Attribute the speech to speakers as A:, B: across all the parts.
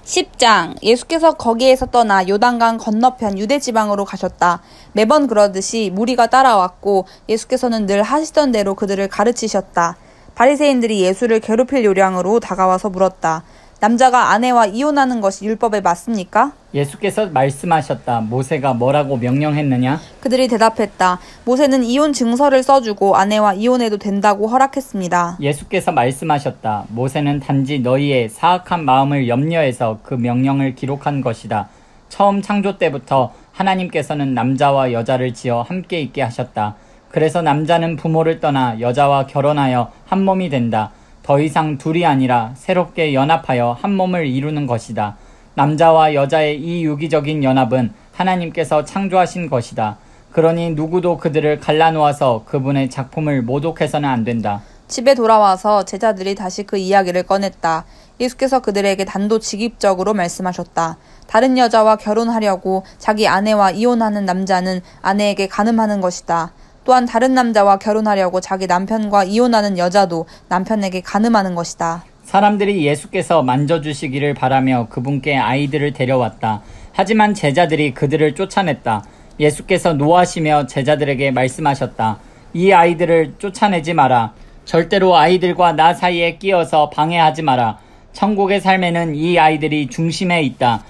A: 10장 예수께서 거기에서 떠나 요단강 건너편 유대 지방으로 가셨다. 매번 그러듯이 무리가 따라왔고 예수께서는 늘 하시던 대로 그들을 가르치셨다. 바리새인들이 예수를 괴롭힐 요량으로 다가와서 물었다. 남자가 아내와 이혼하는 것이 율법에 맞습니까?
B: 예수께서 말씀하셨다. 모세가 뭐라고 명령했느냐?
A: 그들이 대답했다. 모세는 이혼 증서를 써주고 아내와 이혼해도 된다고 허락했습니다.
B: 예수께서 말씀하셨다. 모세는 단지 너희의 사악한 마음을 염려해서 그 명령을 기록한 것이다. 처음 창조 때부터 하나님께서는 남자와 여자를 지어 함께 있게 하셨다. 그래서 남자는 부모를 떠나 여자와 결혼하여 한 몸이 된다. 더 이상 둘이 아니라 새롭게 연합하여 한 몸을 이루는 것이다. 남자와 여자의 이 유기적인 연합은 하나님께서 창조하신 것이다. 그러니 누구도 그들을 갈라놓아서 그분의 작품을 모독해서는 안 된다.
A: 집에 돌아와서 제자들이 다시 그 이야기를 꺼냈다. 예수께서 그들에게 단도직입적으로 말씀하셨다. 다른 여자와 결혼하려고 자기 아내와 이혼하는 남자는 아내에게 간음하는 것이다. 또한 다른 남자와 결혼하려고 자기 남편과 이혼하는 여자도 남편에게 간음하는 것이다.
B: 사람들이 예수께서 만져주시기를 바라며 그분께 아이들을 데려왔다. 하지만 제자들이 그들을 쫓아냈다. 예수께서 노하시며 제자들에게 말씀하셨다. 이 아이들을 쫓아내지 마라. 절대로 아이들과 나 사이에 끼어서 방해하지 마라. 천국의 삶에는 이 아이들이 중심에 있다.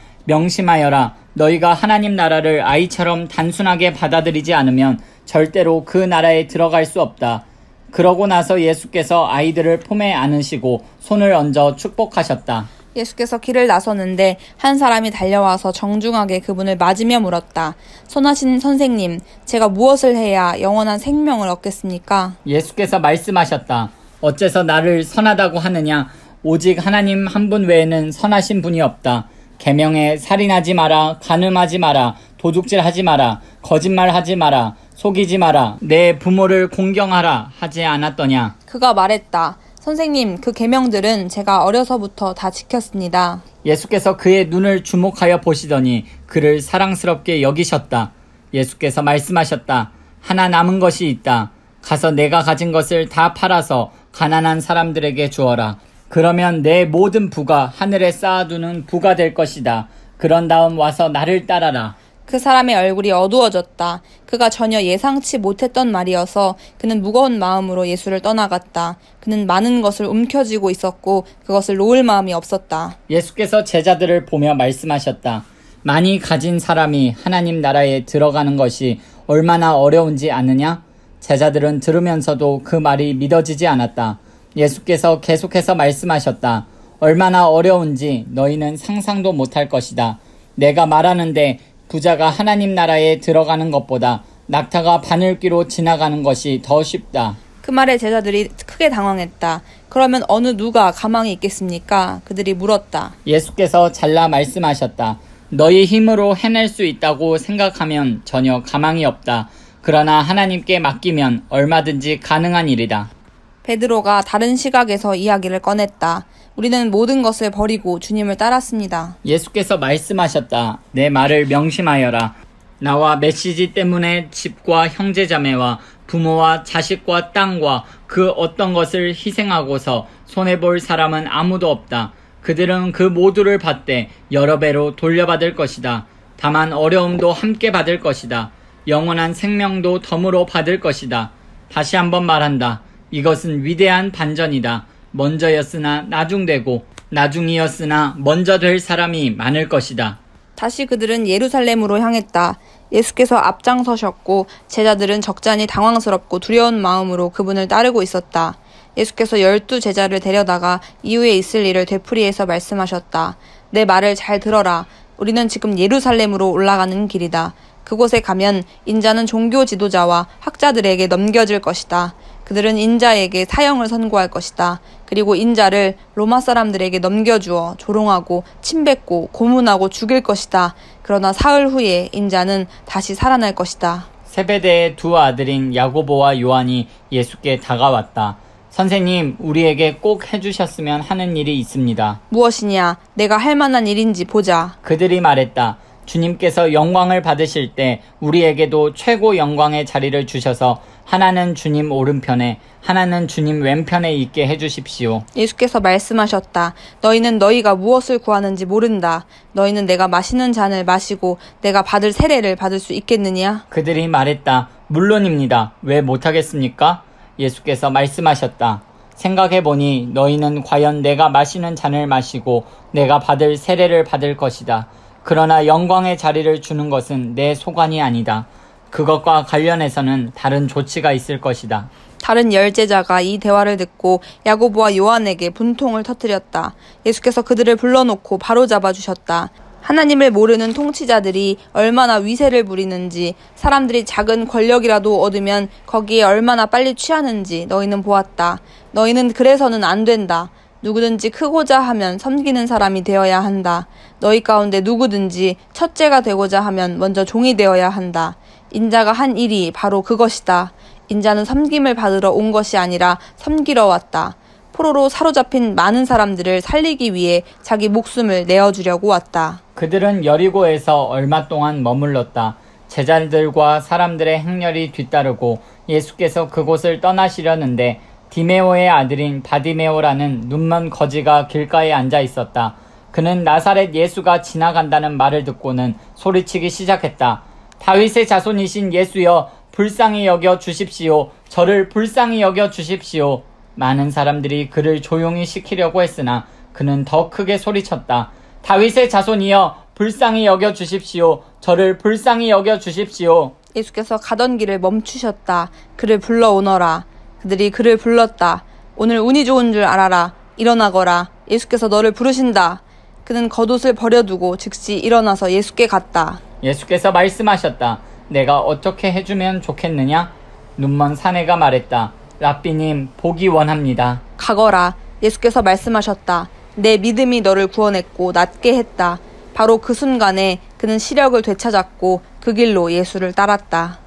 B: 명심하여라. 너희가 하나님 나라를 아이처럼 단순하게 받아들이지 않으면 절대로 그 나라에 들어갈 수 없다. 그러고 나서 예수께서 아이들을 품에 안으시고 손을 얹어 축복하셨다.
A: 예수께서 길을 나서는데 한 사람이 달려와서 정중하게 그분을 맞으며 물었다. 선하신 선생님, 제가 무엇을 해야 영원한 생명을 얻겠습니까?
B: 예수께서 말씀하셨다. 어째서 나를 선하다고 하느냐? 오직 하나님 한 분 외에는 선하신 분이 없다. 계명에 살인하지 마라, 간음하지 마라, 도둑질하지 마라, 거짓말하지 마라, 속이지 마라, 내 부모를 공경하라 하지 않았더냐?
A: 그가 말했다. 선생님, 그 계명들은 제가 어려서부터 다 지켰습니다.
B: 예수께서 그의 눈을 주목하여 보시더니 그를 사랑스럽게 여기셨다. 예수께서 말씀하셨다. 하나 남은 것이 있다. 가서 내가 가진 것을 다 팔아서 가난한 사람들에게 주어라. 그러면 내 모든 부가 하늘에 쌓아두는 부가 될 것이다. 그런 다음 와서 나를 따라라.
A: 그 사람의 얼굴이 어두워졌다. 그가 전혀 예상치 못했던 말이어서 그는 무거운 마음으로 예수를 떠나갔다. 그는 많은 것을 움켜쥐고 있었고 그것을 놓을 마음이 없었다.
B: 예수께서 제자들을 보며 말씀하셨다. 많이 가진 사람이 하나님 나라에 들어가는 것이 얼마나 어려운지 아느냐? 제자들은 들으면서도 그 말이 믿어지지 않았다. 예수께서 계속해서 말씀하셨다. 얼마나 어려운지 너희는 상상도 못할 것이다. 내가 말하는데 부자가 하나님 나라에 들어가는 것보다 낙타가 바늘귀로 지나가는 것이 더 쉽다.
A: 그 말에 제자들이 크게 당황했다. 그러면 어느 누가 가망이 있겠습니까? 그들이 물었다.
B: 예수께서 잘라 말씀하셨다. 너희 힘으로 해낼 수 있다고 생각하면 전혀 가망이 없다. 그러나 하나님께 맡기면 얼마든지 가능한 일이다.
A: 베드로가 다른 시각에서 이야기를 꺼냈다. 우리는 모든 것을 버리고 주님을 따랐습니다.
B: 예수께서 말씀하셨다. 내 말을 명심하여라. 나와 메시지 때문에 집과 형제자매와 부모와 자식과 땅과 그 어떤 것을 희생하고서 손해볼 사람은 아무도 없다. 그들은 그 모두를 받되 여러 배로 돌려받을 것이다. 다만 어려움도 함께 받을 것이다. 영원한 생명도 덤으로 받을 것이다. 다시 한번 말한다. 이것은 위대한 반전이다. 먼저였으나 나중되고 나중이었으나 먼저 될 사람이 많을 것이다.
A: 다시 그들은 예루살렘으로 향했다. 예수께서 앞장서셨고 제자들은 적잖이 당황스럽고 두려운 마음으로 그분을 따르고 있었다. 예수께서 12 제자를 데려다가 이후에 있을 일을 되풀이해서 말씀하셨다. 내 말을 잘 들어라. 우리는 지금 예루살렘으로 올라가는 길이다. 그곳에 가면 인자는 종교 지도자와 학자들에게 넘겨질 것이다. 그들은 인자에게 사형을 선고할 것이다. 그리고 인자를 로마 사람들에게 넘겨주어 조롱하고 침뱉고 고문하고 죽일 것이다. 그러나 사흘 후에 인자는 다시 살아날 것이다.
B: 세베대의 두 아들인 야고보와 요한이 예수께 다가왔다. 선생님, 우리에게 꼭 해주셨으면 하는 일이 있습니다.
A: 무엇이냐? 내가 할 만한 일인지 보자.
B: 그들이 말했다. 주님께서 영광을 받으실 때 우리에게도 최고 영광의 자리를 주셔서 하나는 주님 오른편에 하나는 주님 왼편에 있게 해주십시오.
A: 예수께서 말씀하셨다. 너희는 너희가 무엇을 구하는지 모른다. 너희는 내가 마시는 잔을 마시고 내가 받을 세례를 받을 수 있겠느냐?
B: 그들이 말했다. 물론입니다. 왜 못하겠습니까? 예수께서 말씀하셨다. 생각해보니 너희는 과연 내가 마시는 잔을 마시고 내가 받을 세례를 받을 것이다. 그러나 영광의 자리를 주는 것은 내 소관이 아니다. 그것과 관련해서는 다른 조치가 있을 것이다.
A: 다른 열제자가 이 대화를 듣고 야고보와 요한에게 분통을 터뜨렸다. 예수께서 그들을 불러놓고 바로잡아 주셨다. 하나님을 모르는 통치자들이 얼마나 위세를 부리는지, 사람들이 작은 권력이라도 얻으면 거기에 얼마나 빨리 취하는지 너희는 보았다. 너희는 그래서는 안 된다. 누구든지 크고자 하면 섬기는 사람이 되어야 한다. 너희 가운데 누구든지 첫째가 되고자 하면 먼저 종이 되어야 한다. 인자가 한 일이 바로 그것이다. 인자는 섬김을 받으러 온 것이 아니라 섬기러 왔다. 포로로 사로잡힌 많은 사람들을 살리기 위해 자기 목숨을 내어주려고 왔다.
B: 그들은 여리고에서 얼마 동안 머물렀다. 제자들과 사람들의 행렬이 뒤따르고 예수께서 그곳을 떠나시려는데 디메오의 아들인 바디메오라는 눈먼 거지가 길가에 앉아 있었다. 그는 나사렛 예수가 지나간다는 말을 듣고는 소리치기 시작했다. 다윗의 자손이신 예수여, 불쌍히 여겨 주십시오. 저를 불쌍히 여겨 주십시오. 많은 사람들이 그를 조용히 시키려고 했으나 그는 더 크게 소리쳤다. 다윗의 자손이여, 불쌍히 여겨 주십시오. 저를 불쌍히 여겨 주십시오.
A: 예수께서 가던 길을 멈추셨다. 그를 불러오너라. 그들이 그를 불렀다. 오늘 운이 좋은 줄 알아라. 일어나거라. 예수께서 너를 부르신다. 그는 겉옷을 버려두고 즉시 일어나서 예수께 갔다.
B: 예수께서 말씀하셨다. 내가 어떻게 해주면 좋겠느냐? 눈먼 사내가 말했다. 랍비님, 보기 원합니다.
A: 가거라. 예수께서 말씀하셨다. 내 믿음이 너를 구원했고 낫게 했다. 바로 그 순간에 그는 시력을 되찾았고 그 길로 예수를 따랐다.